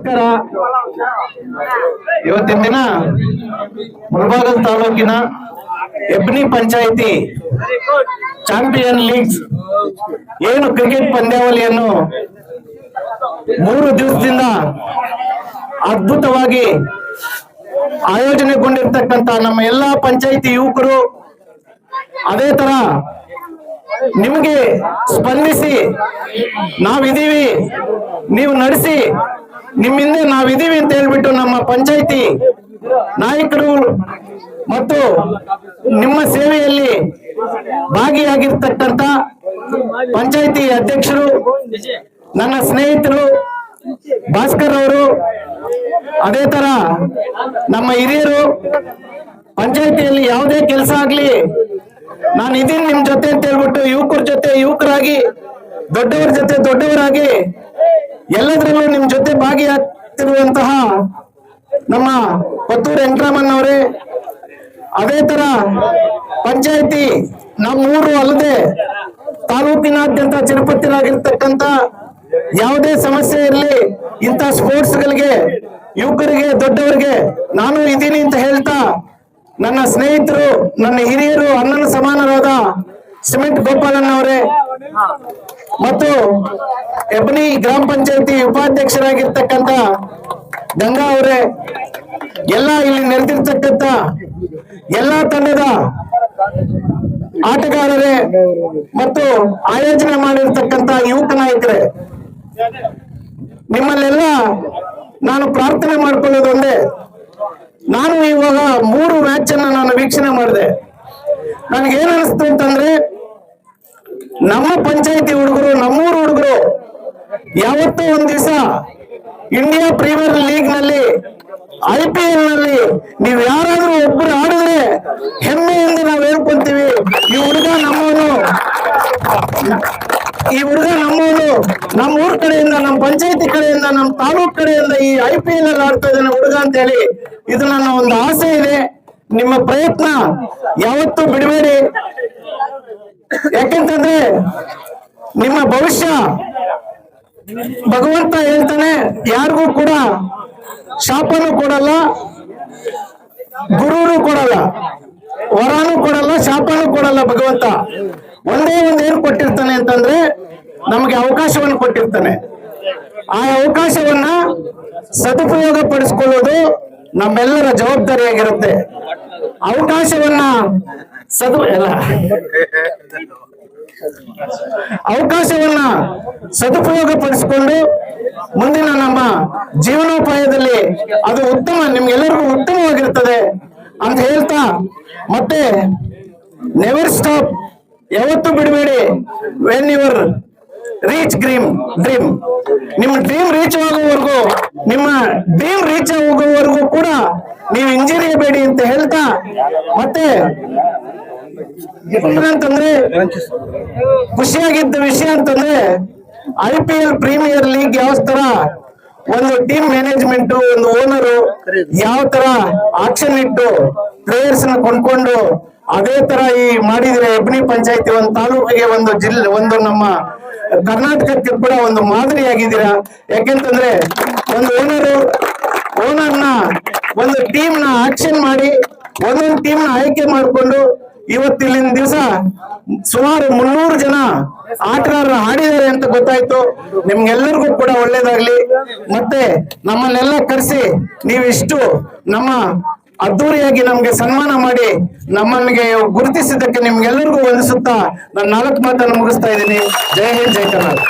ನಮಸ್ಕಾರ. ಇವತ್ತಿನ ದಿನ ಮುಳಬಾಗಿಲು ತಾಲೂಕಿನ ಹೆಬ್ನಿ ಪಂಚಾಯಿತಿ ಚಾಂಪಿಯನ್ ಲೀಗ್ಸ್ ಏನು ಕ್ರಿಕೆಟ್ ಪಂದ್ಯಾವಳಿಯನ್ನು 3 ದಿವಸದಿಂದ ಅದ್ಭುತವಾಗಿ ಆಯೋಜನೆಗೊಂಡಿರ್ತಕ್ಕಂಥ ನಮ್ಮ ಎಲ್ಲಾ ಪಂಚಾಯಿತಿ ಯುವಕರು, ಅದೇ ತರ ನಿಮಗೆ ಸ್ಪಂದಿಸಿ ನಾವಿದೀವಿ, ನೀವು ನಡೆಸಿ, ನಿಮ್ಮಿಂದ ನಾವಿದೀವಿ ಅಂತ ಹೇಳ್ಬಿಟ್ಟು ನಮ್ಮ ಪಂಚಾಯಿತಿ ನಾಯಕರು ಮತ್ತು ನಿಮ್ಮ ಸೇವೆಯಲ್ಲಿ ಭಾಗಿಯಾಗಿರ್ತಕ್ಕಂಥ ಪಂಚಾಯಿತಿ ಅಧ್ಯಕ್ಷರು, ನನ್ನ ಸ್ನೇಹಿತರು ಭಾಸ್ಕರ್ ಅವರು, ಅದೇ ತರ ನಮ್ಮ ಹಿರಿಯರು, ಪಂಚಾಯಿತಿಯಲ್ಲಿ ಯಾವುದೇ ಕೆಲಸ ಆಗ್ಲಿ ನಾನು ಇದೀನಿ ನಿಮ್ ಜೊತೆ ಅಂತ ಹೇಳ್ಬಿಟ್ಟು ಯುವಕರ ಜೊತೆ ಯುವಕರಾಗಿ, ದೊಡ್ಡವರ ಜೊತೆ ದೊಡ್ಡವರಾಗಿ ಎಲ್ಲದರಲ್ಲೂ ನಿಮ್ ಜೊತೆ ಭಾಗಿಯಾಗ್ತಿರುವಂತಹ ನಮ್ಮ ಪತ್ತೂರು ವೆಂಕಟರಾಮನ್ ಅವರೇ, ಅದೇ ತರ ಪಂಚಾಯಿತಿ ನಮ್ಮೂರು ಅಲ್ಲದೆ ತಾಲೂಕಿನಾದ್ಯಂತ ಚಿರಪತಿರಾಗಿರ್ತಕ್ಕಂಥ ಯಾವುದೇ ಸಮಸ್ಯೆ ಇರಲಿ, ಇಂಥ ಸ್ಪೋರ್ಟ್ಸ್ ಗಳಿಗೆ ಯುವಕರಿಗೆ ದೊಡ್ಡವರಿಗೆ ನಾನು ಇದೀನಿ ಅಂತ ಹೇಳ್ತಾ ನನ್ನ ಸ್ನೇಹಿತರು, ನನ್ನ ಹಿರಿಯರು, ಅಣ್ಣನ ಸಮಾನರಾದ ಸಿಮೆಂಟ್ ಗೋಪಾಲನ್ ಅವರೇ ಮತ್ತು ಹೆಬ್ನಿ ಗ್ರಾಮ ಪಂಚಾಯತಿ ಉಪಾಧ್ಯಕ್ಷರಾಗಿರ್ತಕ್ಕಂಥ ಗಂಗಾ ಅವರೇ, ಎಲ್ಲ ಇಲ್ಲಿ ನೆರೆದಿರ್ತಕ್ಕಂಥ ಎಲ್ಲಾ ತಂಡದ ಆಟಗಾರರೇ ಮತ್ತು ಆಯೋಜನೆ ಮಾಡಿರ್ತಕ್ಕಂಥ ಯುವಕ ನಾಯಕರೇ, ನಿಮ್ಮಲ್ಲೆಲ್ಲ ನಾನು ಪ್ರಾರ್ಥನೆ ಮಾಡ್ಕೊಳ್ಳೋದು ಒಂದೇ. ನಾನು ಇವಾಗ 3 ಮ್ಯಾಚ್ ಅನ್ನ ನಾನು ವೀಕ್ಷಣೆ ಮಾಡಿದೆ. ನನಗೇನ್ ಅನಿಸ್ತು ಅಂತಂದ್ರೆ, ನಮ್ಮ ಪಂಚಾಯತಿ ಹುಡುಗರು, ನಮ್ಮೂರು ಹುಡುಗರು ಯಾವತ್ತೋ ಒಂದ್ ದಿವಸ ಇಂಡಿಯಾ ಪ್ರೀಮಿಯರ್ ಲೀಗ್ ನಲ್ಲಿ, IPL ನಲ್ಲಿ ನೀವು ಯಾರಾದ್ರೂ ಒಬ್ಬರು ಆಡಿದ್ರೆ ಹೆಮ್ಮೆಯಿಂದ ನಾವು ಹೇಳ್ಕೊಂತೀವಿ, ಈ ಹುಡುಗ ನಮ್ಮವನು, ಈ ಹುಡುಗ ನಮ್ಮವನು, ನಮ್ಮ ಊರ್ ಕಡೆಯಿಂದ, ನಮ್ಮ ಪಂಚಾಯತಿ ಕಡೆಯಿಂದ, ನಮ್ಮ ತಾಲೂಕ್ ಕಡೆಯಿಂದ ಈ IPL ಅಲ್ಲಿ ಆಡ್ತಾ ಇದ್ದಾನೆ ಹುಡುಗ ಅಂತ ಹೇಳಿ. ಇದು ನನ್ನ ಒಂದು ಆಸೆ ಇದೆ. ನಿಮ್ಮ ಪ್ರಯತ್ನ ಯಾವತ್ತೂ ಬಿಡಬೇಡಿ. ಯಾಕೆಂತಂದ್ರೆ ನಿಮ್ಮ ಭವಿಷ್ಯ ಭಗವಂತ ಹೇಳ್ತಾನೆ, ಯಾರಿಗೂ ಕೂಡ ಶಾಪನೂ ಕೊಡಲ್ಲ, ಗುರುನು ಕೊಡಲ್ಲ, ವರನೂ ಕೊಡಲ್ಲ, ಶಾಪನೂ ಕೊಡಲ್ಲ. ಭಗವಂತ ಒಂದೇ ಏನ್ ಕೊಟ್ಟಿರ್ತಾನೆ ಅಂತಂದ್ರೆ ನಮಗೆ ಅವಕಾಶವನ್ನು ಕೊಟ್ಟಿರ್ತಾನೆ. ಆ ಅವಕಾಶವನ್ನ ಸದುಪಯೋಗ ಪಡಿಸ್ಕೊಳ್ಳೋದು ನಮ್ಮೆಲ್ಲರ ಜವಾಬ್ದಾರಿಯಾಗಿರುತ್ತೆ. ಅವಕಾಶವನ್ನ ಸದುಪಯೋಗ ಪಡಿಸಿಕೊಂಡು ಮುಂದಿನ ನಮ್ಮ ಜೀವನೋಪಾಯದಲ್ಲಿ ಅದು ಉತ್ತಮ, ನಿಮ್ಗೆಲ್ಲರಿಗೂ ಉತ್ತಮವಾಗಿರ್ತದೆ ಅಂತ ಹೇಳ್ತಾ, ಮತ್ತೆ ನೆವರ್ ಸ್ಟಾಪ್, ಯಾವತ್ತೂ ಬಿಡಬೇಡಿ. ವೆನ್ ಯುವರ್ ರೀಚ್ ಡ್ರೀಮ್, ನಿಮ್ಮ ಡ್ರೀಮ್ ರೀಚ್ ಆಗುವವರೆಗೂ, ನಿಮ್ಮ ಡ್ರೀಮ್ ರೀಚ್ ಆಗುವವರೆಗೂ ಕೂಡ ನೀವು ಹಿಂಜರಿಯಬೇಡಿ ಅಂತ ಹೇಳ್ತಾ, ಮತ್ತೆ ಏನಂತಂದ್ರೆ ಖುಷಿಯಾಗಿದ್ದ ವಿಷಯ ಅಂತಂದ್ರೆ IPL ಪ್ರೀಮಿಯರ್ ಲೀಗ್ ಯಾವ ತರ ಒಂದು ಟೀಮ್ ಮ್ಯಾನೇಜ್ಮೆಂಟ್, ಒಂದು ಓನರು ಯಾವ ತರ ಆಕ್ಷನ್ ಇಟ್ಟು ಪ್ಲೇಯರ್ಸ್ ನ ಕೊಂಡ್ಕೊಂಡು, ಅದೇ ತರ ಈ ಮಾಡಿದ್ರೆ ಹೆಬ್ನಿ ಪಂಚಾಯತಿ ಒಂದು ತಾಲೂಕಿಗೆ, ಒಂದು ಜಿಲ್ಲೆ, ಒಂದು ನಮ್ಮ ಕರ್ನಾಟಕಕ್ಕೆ ಕೂಡ ಒಂದು ಮಾದರಿಯಾಗಿದ್ದೀರಾ. ಯಾಕೆಂತಂದ್ರೆ ಒಂದು ಓನರ್ನ ಒಂದು ಟೀಮ್ ನ ಆಕ್ಷನ್ ಮಾಡಿ, ಒಂದೊಂದು ಟೀಮ್ ನ ಆಯ್ಕೆ ಮಾಡಿಕೊಂಡು ಇವತ್ತಿನ ದಿವಸ ಸುಮಾರು 300 ಜನ ಆಟಗಾರರು ಆಡಿದ್ದಾರೆ ಅಂತ ಗೊತ್ತಾಯ್ತು. ನಿಮ್ಗೆಲ್ಲರಿಗೂ ಕೂಡ ಒಳ್ಳೇದಾಗ್ಲಿ. ಮತ್ತೆ ನಮ್ಮನ್ನೆಲ್ಲ ಕರೆಸಿ ನೀವಿಷ್ಟು ನಮ್ಮ ಅದ್ದೂರಿಯಾಗಿ ನಮ್ಗೆ ಸನ್ಮಾನ ಮಾಡಿ ನಮ್ಮನಿಗೆ ಗುರುತಿಸಿದ್ದಕ್ಕೆ ನಿಮ್ಗೆಲ್ಲರಿಗೂ ವಂದಿಸುತ್ತಾ ನನ್ನ 4 ಮಾತನ್ನು ಮುಗಿಸ್ತಾ ಇದ್ದೀನಿ. ಜೈ ಹಿಂದ್, ಜೈ ಕರ್ನಾಟಕ.